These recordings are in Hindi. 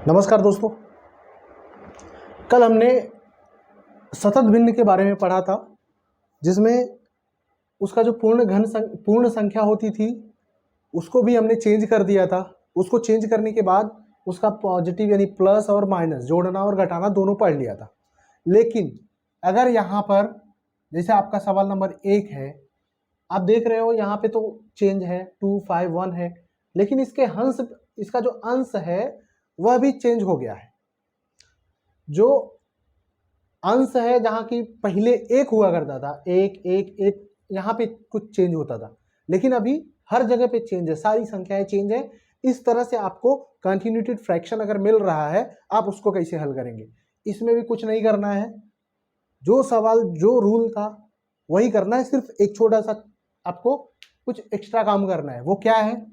नमस्कार दोस्तों, कल हमने सतत भिन्न के बारे में पढ़ा था, जिसमें उसका जो पूर्ण संख्या होती थी उसको भी हमने चेंज कर दिया था। उसको चेंज करने के बाद उसका पॉजिटिव यानी प्लस और माइनस, जोड़ना और घटाना दोनों पढ़ लिया था। लेकिन अगर यहाँ पर जैसे आपका सवाल नंबर 1 है, आप देख रहे हो यहाँ पे तो चेंज है 2, 5, 1 है, लेकिन इसका जो अंश है वह भी चेंज हो गया है। जो अंश है जहां की पहले 1 हुआ करता था, 1 1 1, यहाँ पे कुछ चेंज होता था, लेकिन अभी हर जगह पे चेंज है, सारी संख्याएं चेंज है। इस तरह से आपको कंटिन्यूटेड फ्रैक्शन अगर मिल रहा है, आप उसको कैसे हल करेंगे? इसमें भी कुछ नहीं करना है, जो सवाल जो रूल था वही करना है। सिर्फ एक छोटा सा आपको कुछ एक्स्ट्रा काम करना है। वो क्या है?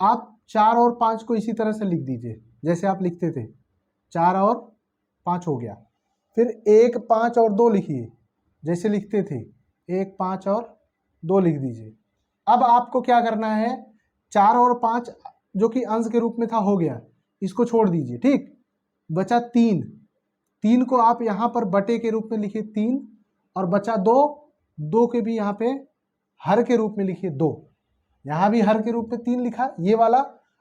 आप 4 और 5 को इसी तरह से लिख दीजिए जैसे आप लिखते थे। 4 और 5 हो गया। फिर 1, 5 और 2 लिखिए जैसे लिखते थे। 1, 5 और 2 लिख दीजिए। अब आपको क्या करना है? 4 और 5 जो कि अंश के रूप में था हो गया, इसको छोड़ दीजिए। ठीक, बचा 3। 3 को आप यहाँ पर बटे के रूप में लिखिए 3, और बचा 2। 2 के भी यहाँ पे हर के रूप में लिखिए 2। यहाँ भी हर के रूप में 3 लिखा ये वाला,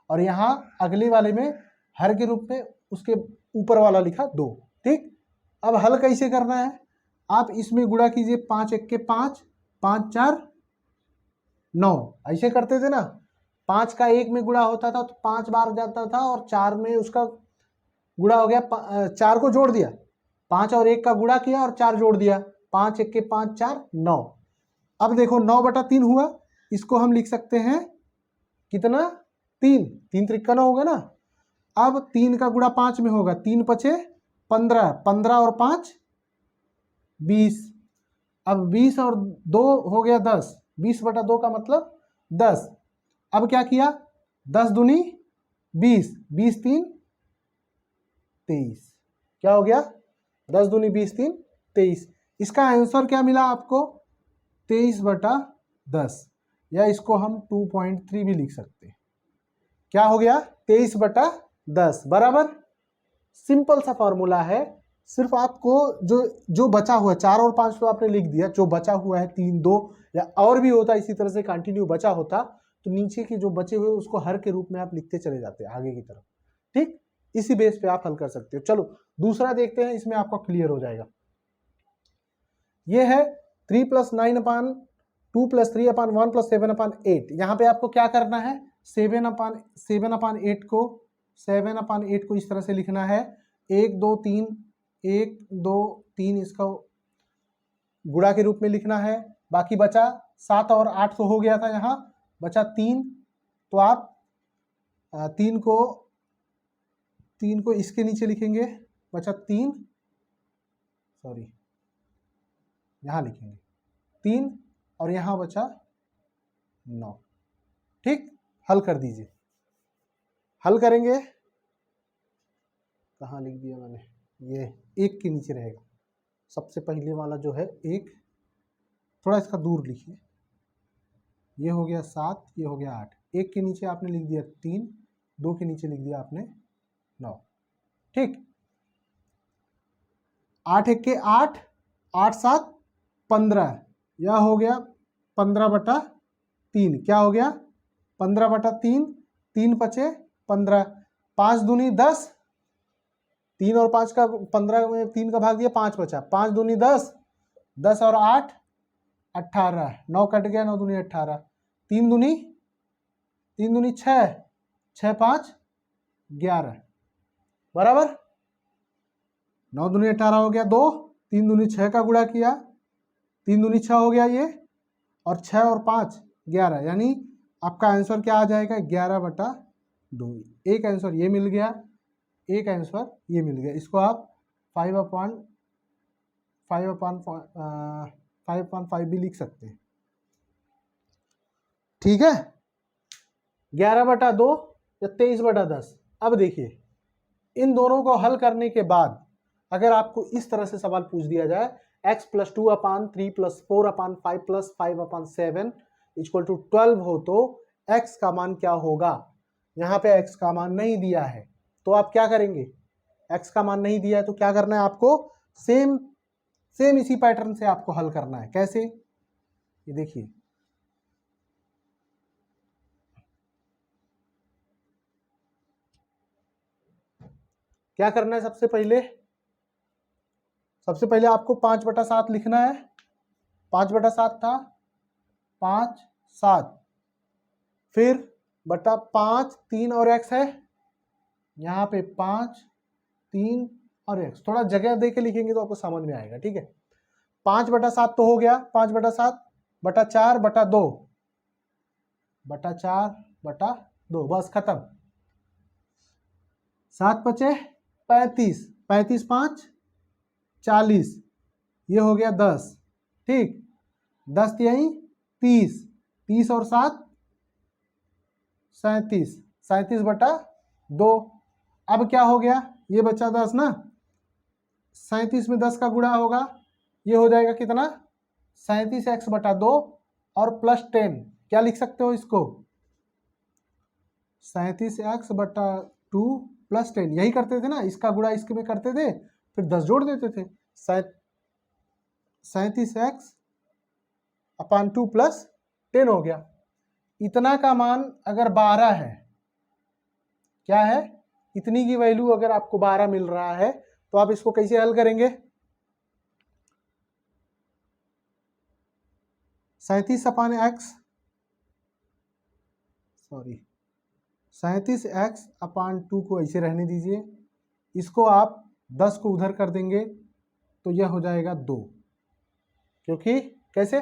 और यहाँ अगले वाले में हर के रूप में उसके ऊपर वाला लिखा 2। ठीक, अब हल कैसे करना है? आप इसमें गुणा कीजिए। 5 1 के 5, 5 4 9, ऐसे करते थे ना। 5 का 1 में गुणा होता था तो 5 बार जाता था, और 4 में उसका गुणा हो गया। 4 को जोड़ दिया, 5 और 1 का गुणा किया और 4 जोड़ दिया। 5 1 के 5 4 9। अब देखो 9/3 हुआ, इसको हम लिख सकते हैं कितना? 3। 3 त्रिका 9 होगा ना। अब 3 का गुणा 5 में होगा, 3 पचे 15, 15 और 5 20। अब 20 और 2 हो गया 10, 20/2 का मतलब 10। अब क्या किया? 10 दूनी 20, 20 3 23। क्या हो गया? 10 दूनी 20 3 23। इसका आंसर क्या मिला आपको? 23/10, या इसको हम 2.3 भी लिख सकते हैं। क्या हो गया? 23/10 बराबर। सिंपल सा फॉर्मूला है। सिर्फ आपको जो बचा हुआ 4 और 5 तो आपने लिख दिया, जो बचा हुआ है 3 2, या और भी होता इसी तरह से कंटिन्यू बचा होता तो नीचे के जो बचे हुए उसको हर के रूप में आप लिखते चले जाते आगे की तरफ। ठीक, इसी बेस पे आप हल कर सकते हो। चलो दूसरा देखते हैं, इसमें आपका क्लियर हो जाएगा। ये है 3 + 9 2 + 3 1 + 7/8। यहाँ पे आपको क्या करना है? 7/8 को इस तरह से लिखना है। 1 2 3 1 2 3 इसका गुणा के रूप में लिखना है। बाकी बचा 7 और 8 तो हो गया था, यहाँ बचा 3। तो आप 3 को इसके नीचे लिखेंगे। बचा 3, सॉरी यहाँ लिखेंगे 3, और यहाँ बचा 9। ठीक, हल कर दीजिए। हल करेंगे, कहाँ लिख दिया मैंने? ये 1 के नीचे रहेगा सबसे पहले वाला जो है 1, थोड़ा इसका दूर लिखिए। ये हो गया 7, ये हो गया 8। 1 के नीचे आपने लिख दिया 3, 2 के नीचे लिख दिया आपने 9। ठीक, 8 1 के 8, 8 7 15, यह हो गया 15/3। क्या हो गया? 15/3। 3 पचे 15, 5 दूनी 10। 3 और 5 का 15 में 3 का भाग दिया, 5 बचा। 5 दूनी 10, 10 और 8 18, 9 कट गया, 9 दूनी 18। 3 दूनी 6, 6 5 11 बराबर। 9 दूनी 18 हो गया 2। 3 दूनी 6 का गुणा किया, 3 दूनी 6 हो गया ये, और 6 और 5 11, यानी आपका आंसर क्या आ जाएगा? 11/2। एक आंसर ये मिल गया, एक आंसर ये मिल गया। इसको आप 5/5 भी लिख सकते हैं। ठीक है, 11/2 या 23/10। अब देखिए, इन दोनों को हल करने के बाद अगर आपको इस तरह से सवाल पूछ दिया जाए, x + 2/3 + 4/5 + 5/7 = 12 हो तो x का मान क्या होगा? यहाँ पे x का मान नहीं दिया है, तो आप क्या करेंगे, x का मान नहीं दिया है तो क्या करना है आपको, सेम इसी पैटर्न से आपको हल करना है। कैसे, ये देखिए, क्या करना है, सबसे पहले आपको 5/7 लिखना है। 5/7 था, 5 7, फिर बटा 5 3 और x है, यहाँ पे 5 3 और x, थोड़ा जगह दे के लिखेंगे तो आपको समझ में आएगा, ठीक है। 5/7 तो हो गया, 5/7 बटा 4 बटा 2, बटा 4 बटा 2, बस खत्म। 7 बचे 35, 35 5 40, ये हो गया 10, ठीक। 10 यही 30, 30 और 7 37, 37 बटा 2। अब क्या हो गया, ये बचा 10 ना, 37 में 10 का गुणा होगा, ये हो जाएगा कितना, 37x बटा 2 और प्लस 10, क्या लिख सकते हो इसको, 37x बटा 2 प्लस 10, यही करते थे ना, इसका गुणा इसके में करते थे, फिर 10 जोड़ देते थे। 37x अपान 2 प्लस 10 हो गया। इतना का मान अगर 12 है, क्या है, इतनी की वैल्यू अगर आपको 12 मिल रहा है तो आप इसको कैसे हल करेंगे, 37 अपान x, सॉरी 37x अपान 2 को ऐसे रहने दीजिए, इसको आप 10 को उधर कर देंगे तो यह हो जाएगा 2, क्योंकि कैसे,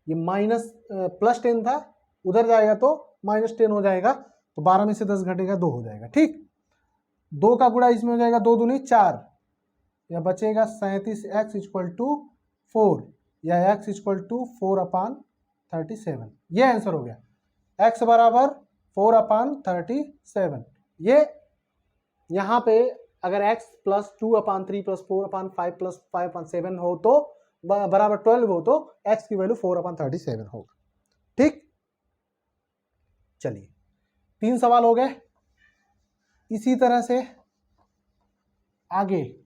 ये माइनस प्लस 10 था, उधर जाएगा तो -10 हो जाएगा, तो 12 में से 10 घटेगा 2 हो जाएगा, ठीक। 2 का गुणा इसमें हो जाएगा, 2 दूनी 4, या बचेगा 37x इक्वल टू 4, या x इक्वल टू 4/37, ये आंसर हो गया, x बराबर 4/37। ये यहाँ पे अगर x प्लस 2/3 प्लस 4/5 प्लस 5/7 हो तो बराबर 12 हो तो x की वैल्यू 4/37 होगा, ठीक। चलिए 3 सवाल हो गए। इसी तरह से आगे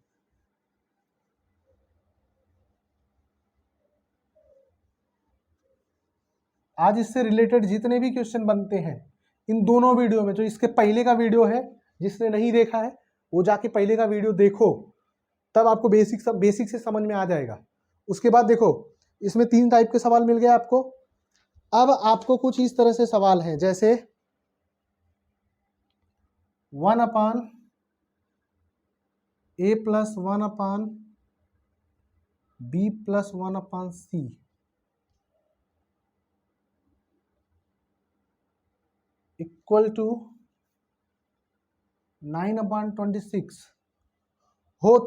आज इससे रिलेटेड जितने भी क्वेश्चन बनते हैं इन दोनों वीडियो में, जो इसके पहले का वीडियो है, जिसने नहीं देखा है वो जाके पहले का वीडियो देखो, तब आपको बेसिक से समझ में आ जाएगा। उसके बाद देखो, इसमें 3 टाइप के सवाल मिल गए आपको। अब आपको कुछ इस तरह से सवाल है, जैसे 1/a plus 1/b plus 1/c equal to 9/26 हो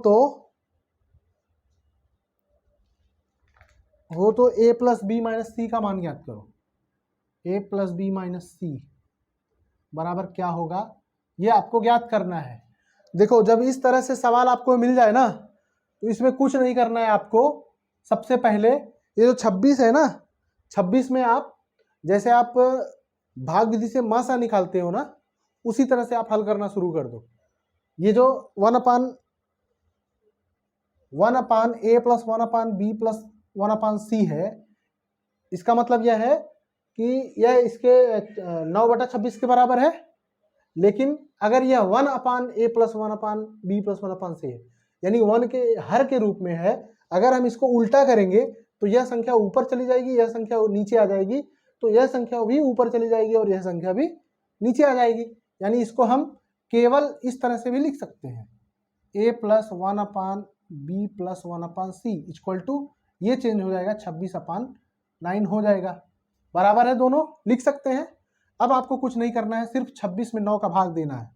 तो a प्लस बी माइनस सी का मान ज्ञात करो। a प्लस बी माइनस सी बराबर क्या होगा, ये आपको ज्ञात करना है। देखो, जब इस तरह से सवाल आपको मिल जाए ना, तो इसमें कुछ नहीं करना है आपको। सबसे पहले ये जो 26 है ना, 26 में आप जैसे आप भाग विधि से मासा निकालते हो ना, उसी तरह से आप हल करना शुरू कर दो। ये जो 1/a plus 1/b plus 1/c है, इसका मतलब यह है कि यह इसके 9/26 के बराबर है। लेकिन अगर यह 1/a plus 1/b plus 1/c है, यानी 1 के हर के रूप में है, अगर हम इसको उल्टा करेंगे तो यह संख्या ऊपर चली जाएगी, यह संख्या नीचे आ जाएगी, तो यह संख्या भी ऊपर चली जाएगी और यह संख्या भी नीचे आ जाएगी। यानी इसको हम केवल इस तरह से भी लिख सकते हैं, a plus 1/b plus 1/c equal to, ये चेंज हो जाएगा 26/9 हो जाएगा। बराबर है, दोनों लिख सकते हैं। अब आपको कुछ नहीं करना है, सिर्फ 26 में 9 का भाग देना है।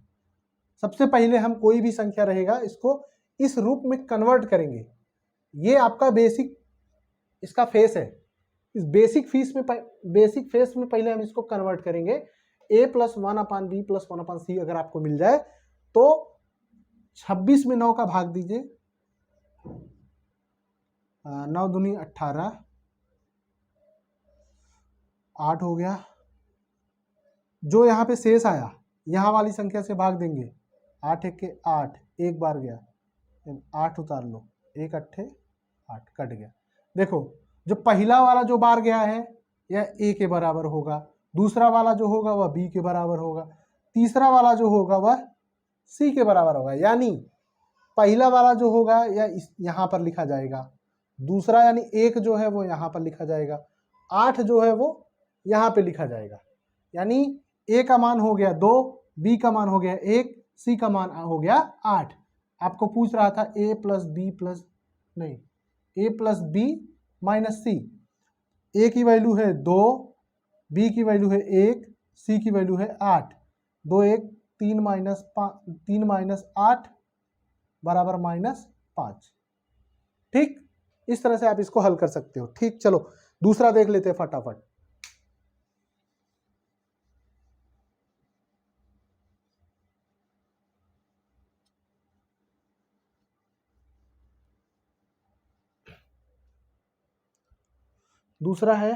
सबसे पहले हम कोई भी संख्या रहेगा इसको इस रूप में कन्वर्ट करेंगे। ये आपका बेसिक इसका फेस है। इस बेसिक फेस में पहले हम इसको कन्वर्ट करेंगे। a plus 1/b plus 1/c अगर आपको मिल जाए तो 26 में 9 का भाग दीजिए, 9 दूनी 18, 8 हो गया। जो यहाँ पे शेष आया, यहाँ वाली संख्या से भाग देंगे 8 1 8, एक बार गया, 8 उतार लो, 1 8 8, कट गया। देखो जो पहला वाला जो बार गया है यह a के बराबर होगा, दूसरा वाला जो होगा वह b के बराबर होगा, तीसरा वाला जो होगा वह c के बराबर होगा। यानी पहला वाला जो होगा यह यहाँ पर लिखा जाएगा, दूसरा यानी 1 जो है वो यहाँ पर लिखा जाएगा, 8 जो है वो यहाँ पे लिखा जाएगा। यानी a का मान हो गया 2, b का मान हो गया 1, c का मान हो गया 8। आपको पूछ रहा था a प्लस बी प्लस नहीं a plus B minus C, a की वैल्यू है 2, b की वैल्यू है 1, c की वैल्यू है 8। 2 1 3 माइनस 8 बराबर -5। ठीक, इस तरह से आप इसको हल कर सकते हो। ठीक, चलो दूसरा देख लेते हैं फटाफट। दूसरा है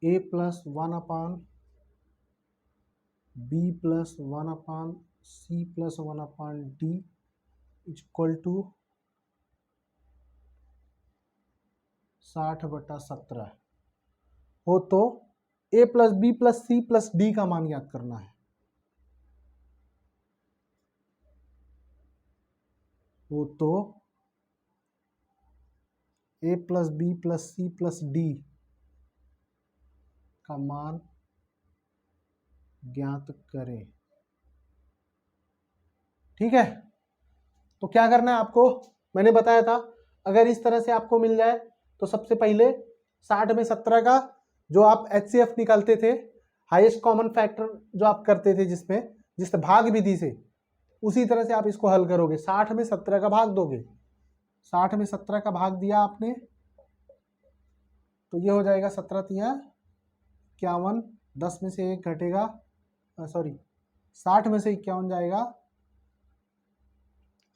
a plus 1/b plus 1/c plus 1/d equal to 60/17 हो तो a plus B plus C plus D का मान याद करना है। हो तो a plus B plus C plus D का मान ज्ञात करें। ठीक है, तो क्या करना है आपको, मैंने बताया था अगर इस तरह से आपको मिल जाए तो सबसे पहले 60 में 17 का जो आप HCF निकालते थे, हाईएस्ट कॉमन फैक्टर जो आप करते थे जिससे भाग विधि से, उसी तरह से आप इसको हल करोगे। 60 में 17 का भाग दोगे, 60 में 17 का भाग दिया आपने तो ये हो जाएगा 17 तिया 51, 10 में से 1 घटेगा, सॉरी 60 में से 51 जाएगा,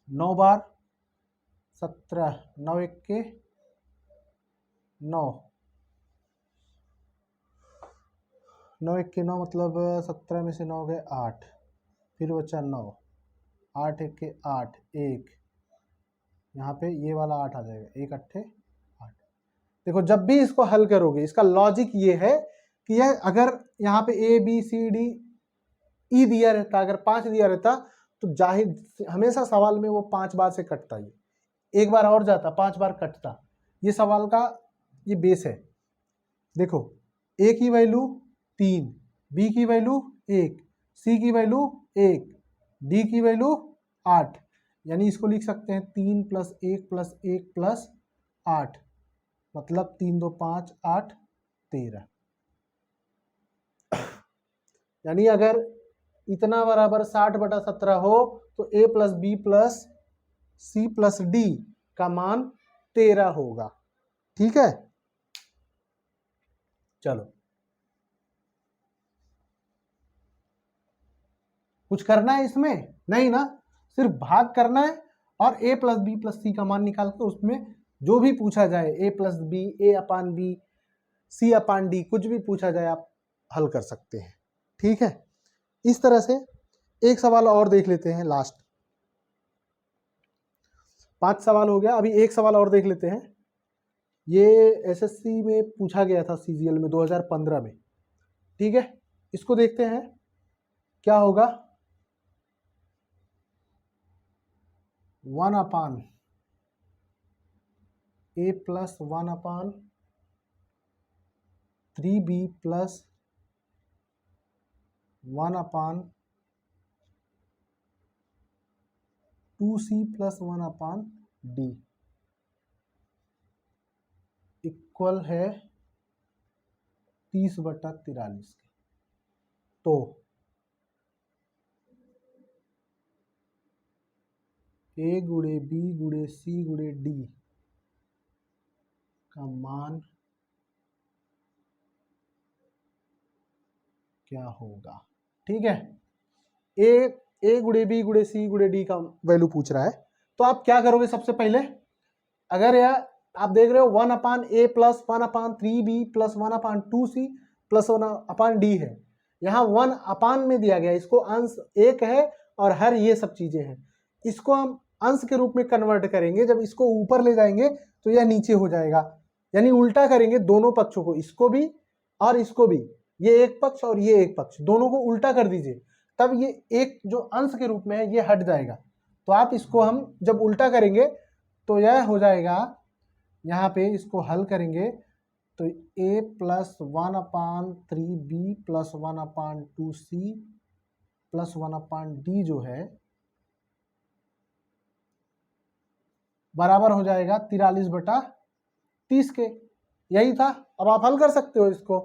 9 बार 17, 9 1 के 9, 9 1 के 9 मतलब 17 में से 9 गए 8, फिर बचा 9, 8 1 के 8, 1, यहाँ पे ये वाला 8 आ जाएगा, 1 8 8। देखो जब भी इसको हल करोगे इसका लॉजिक ये है कि यह अगर यहाँ पे A B C D E दिया रहता, अगर 5 दिया रहता तो जाहिर हमेशा सवाल में वो 5 बार से कटता, ही एक बार और जाता 5 बार कटता। ये सवाल का ये बेस है। देखो A की वैल्यू 3, B की वैल्यू 1, C की वैल्यू 1, D की वैल्यू 8, यानी इसको लिख सकते हैं 3 + 1 + 1 + 8 मतलब 3 2 5 8 13। यानी अगर इतना बराबर 60/17 हो तो A + B + C + D का मान 13 होगा। ठीक है, चलो कुछ करना है इसमें नहीं ना, सिर्फ भाग करना है और A + B + C का मान निकाल के उसमें जो भी पूछा जाए A + B, A/B, C/D कुछ भी पूछा जाए आप हल कर सकते हैं। ठीक है, इस तरह से एक सवाल और देख लेते हैं, लास्ट 5 सवाल हो गया, अभी एक सवाल और देख लेते हैं। ये SSC में पूछा गया था CGL में 2015 में। ठीक है, इसको देखते हैं क्या होगा। 1/A + 1/3B + 1/2C + 1/D equal है 30/43 के। तो A × B × C × D का मान क्या होगा। ठीक है, A × B × C × D का वैल्यू पूछ रहा है, तो आप क्या करोगे सबसे पहले, अगर यह आप देख रहे हो 1/A + 1/3B + 1/2C + 1/D है, यहाँ 1/, में दिया गया, इसको अंश 1 है और हर ये सब चीजें हैं। इसको हम अंश के रूप में कन्वर्ट करेंगे, जब इसको ऊपर ले जाएंगे तो यह नीचे हो जाएगा, यानी उल्टा करेंगे दोनों पक्षों को, इसको भी और इसको भी, ये एक पक्ष और ये एक पक्ष, दोनों को उल्टा कर दीजिए, तब ये एक जो अंश के रूप में है ये हट जाएगा। तो आप इसको हम जब उल्टा करेंगे तो यह हो जाएगा, यहाँ पे इसको हल करेंगे तो a + 1/3b + 1/2c + 1/d जो है बराबर हो जाएगा 43/30 के। यही था। अब आप हल कर सकते हो इसको।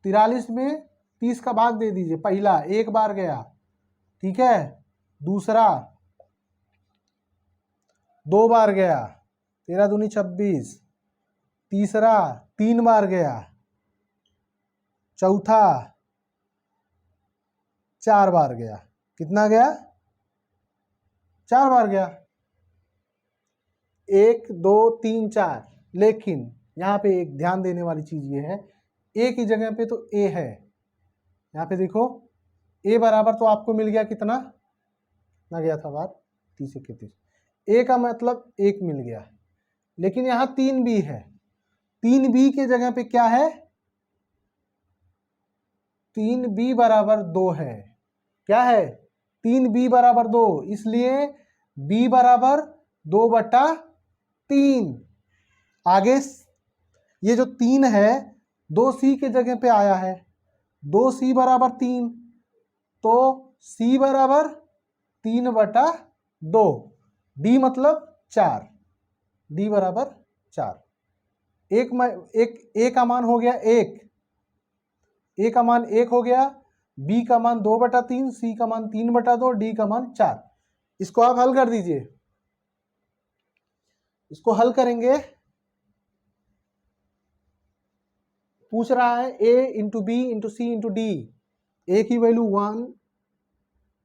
43 में 30 का भाग दे दीजिए। पहला 1 बार गया, ठीक है, दूसरा 2 बार गया, 13 दूनी 26, तीसरा 3 बार गया, चौथा 4 बार गया। कितना गया? 4 बार गया। 1 2 3 4। लेकिन यहाँ पे एक ध्यान देने वाली चीज ये है, ए की जगह पे तो ए है, यहाँ पे देखो ए बराबर तो आपको मिल गया कितना ना गया था बार 30 से 31, ए का मतलब 1 मिल गया। लेकिन यहाँ 3b है, 3b के जगह पे क्या है? 3b बराबर 2 है। क्या है? 3b बराबर 2, इसलिए b बराबर 2/3। आगे ये जो 3 है 2c के जगह पे आया है, 2c बराबर 3, तो c बराबर 3/2, d मतलब 4, d बराबर 4। एक का मान हो गया 1, a का मान 1 हो गया, b का मान 2/3, c का मान 3/2, d का मान 4। इसको आप हल कर दीजिए। इसको हल करेंगे, पूछ रहा है a × b × c × d, a की वैल्यू 1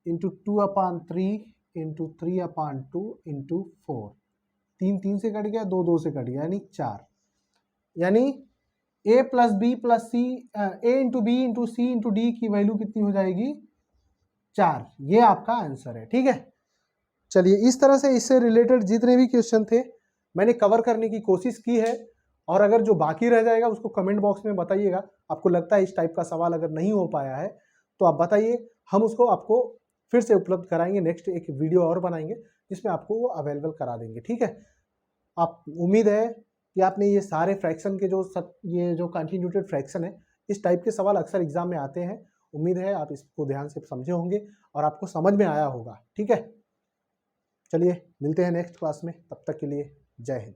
× 2/3 × 3/2 × 4, 3 3 से कट गया, 2 2 से कट गया, यानी 4। यानी a + b + c, a × b × c × d की वैल्यू कितनी हो जाएगी? 4। ये आपका आंसर है। ठीक है, चलिए इस तरह से इससे रिलेटेड जितने भी क्वेश्चन थे मैंने कवर करने की कोशिश की है, और अगर जो बाकी रह जाएगा उसको कमेंट बॉक्स में बताइएगा। आपको लगता है इस टाइप का सवाल अगर नहीं हो पाया है तो आप बताइए, हम उसको आपको फिर से उपलब्ध कराएंगे। नेक्स्ट एक वीडियो और बनाएंगे जिसमें आपको वो अवेलेबल करा देंगे। ठीक है, आप उम्मीद है कि आपने ये सारे फ्रैक्शन के ये जो कंटिन्यूटेड फ्रैक्शन है, इस टाइप के सवाल अक्सर एग्जाम में आते हैं। उम्मीद है आप इसको ध्यान से समझे होंगे और आपको समझ में आया होगा। ठीक है, चलिए मिलते हैं नेक्स्ट क्लास में, तब तक के लिए जय हिंद।